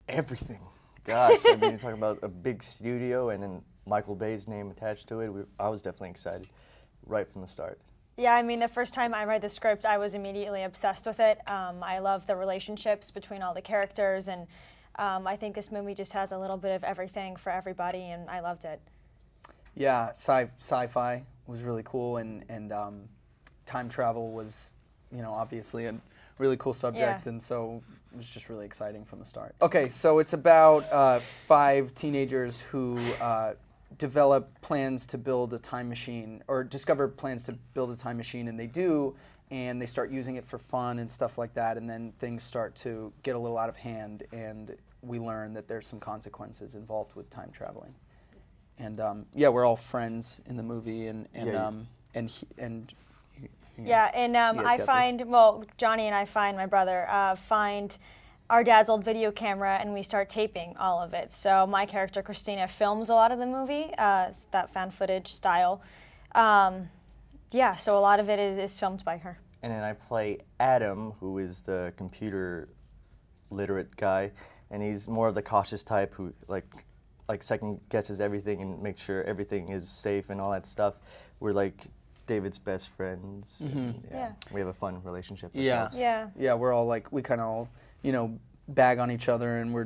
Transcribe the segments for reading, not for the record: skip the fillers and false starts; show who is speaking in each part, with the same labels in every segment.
Speaker 1: Everything. Gosh, I mean, you're talking about a big studio and then Michael Bay's name attached to it. I was definitely excited right from the start.
Speaker 2: Yeah, I mean, the first time I read the script, I was immediately obsessed with it. I love the relationships between all the characters, and I think this movie just has a little bit of everything for everybody, and I loved it.
Speaker 3: Yeah, sci-fi was really cool, and time travel was, obviously a really cool subject, and so it was just really exciting from the start. Okay, so it's about 5 teenagers who develop plans to build a time machine, or discover plans to build a time machine, and they do, and they start using it for fun and stuff like that, and then things start to get a little out of hand, and we learn that there's some consequences involved with time traveling. And we're all friends in the movie, Jonny and I find, my brother, find our dad's old video camera, and we start taping all of it. So my character, Christina, films a lot of the movie, that found footage style. So a lot of it is filmed by her.
Speaker 1: And then I play Adam, who is the computer literate guy, and he's more of the cautious type who like second guesses everything and makes sure everything is safe and all that stuff. We're like David's best friends.
Speaker 2: Yeah.
Speaker 1: We have a fun relationship.
Speaker 3: Yeah, we're all like, we kind of all, bag on each other, and we're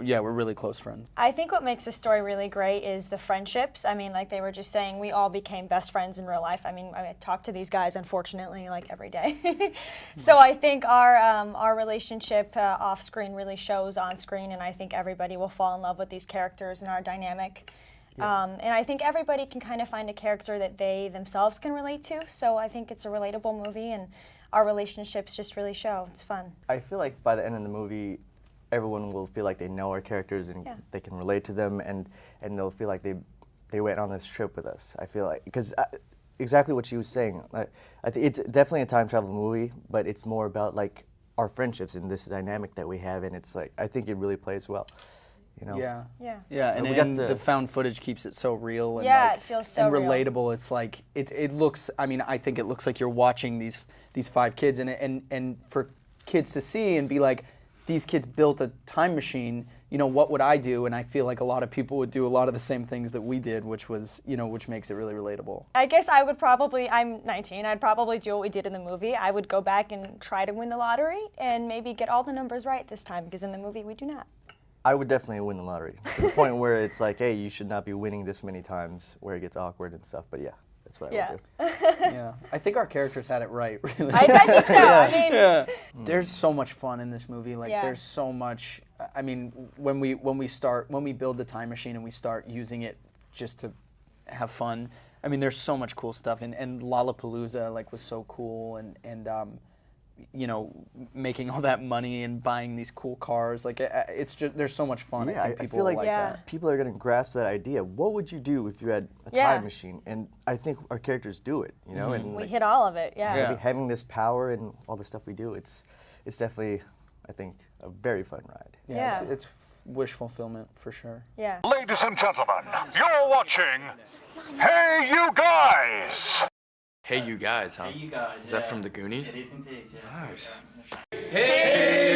Speaker 3: really close friends.
Speaker 2: I think what makes the story really great is the friendships. I mean, like they were just saying, we all became best friends in real life. I mean, I talk to these guys, unfortunately, like every day. So I think our relationship off screen really shows on screen, and I think everybody will fall in love with these characters and our dynamic. Yeah. And I think everybody can kind of find a character that they themselves can relate to. So I think it's a relatable movie, and our relationships just really show. It's fun.
Speaker 1: I feel like by the end of the movie, everyone will feel like they know our characters and they can relate to them, and they'll feel like they went on this trip with us. I feel like, because exactly what she was saying. I think it's definitely a time travel movie, but it's more about like our friendships and this dynamic that we have, and it's like I think it really plays well.
Speaker 3: Yeah, and the found footage keeps it so real and
Speaker 2: it feels so
Speaker 3: and
Speaker 2: real.
Speaker 3: Relatable. It's like it looks. I mean, I think it looks like you're watching these 5 kids, and for kids to see and be like, these kids built a time machine. What would I do? And I feel like a lot of people would do a lot of the same things that we did, which was which makes it really relatable.
Speaker 2: I guess I would probably. I'm 19. I'd probably do what we did in the movie. I would go back and try to win the lottery and maybe get all the numbers right this time, because in the movie we do not.
Speaker 1: I would definitely win the lottery to the point where it's like, hey, you should not be winning this many times, where it gets awkward and stuff. But yeah, that's what I would do.
Speaker 3: Yeah, I think our characters had it right, really.
Speaker 2: I think so. I mean,
Speaker 3: there's so much fun in this movie. Like, there's so much. I mean, when we build the time machine and we start using it just to have fun. I mean, there's so much cool stuff, and Lollapalooza was so cool, and making all that money and buying these cool cars. It's just, there's so much fun.
Speaker 1: Yeah,
Speaker 3: I think people
Speaker 1: feel like
Speaker 3: that.
Speaker 1: people are going to grasp that idea. What would you do if you had a time machine? And I think our characters do it, and
Speaker 2: we hit all of it,
Speaker 1: having this power and all the stuff we do, it's definitely, I think, a very fun ride.
Speaker 3: Yeah. It's wish fulfillment for sure.
Speaker 2: Yeah.
Speaker 4: Ladies and gentlemen, you're watching Hey You Guys!
Speaker 5: Hey You Guys, huh?
Speaker 6: Hey You Guys.
Speaker 5: Is that from the Goonies?
Speaker 6: It is indeed, yes.
Speaker 5: Nice.
Speaker 6: Hey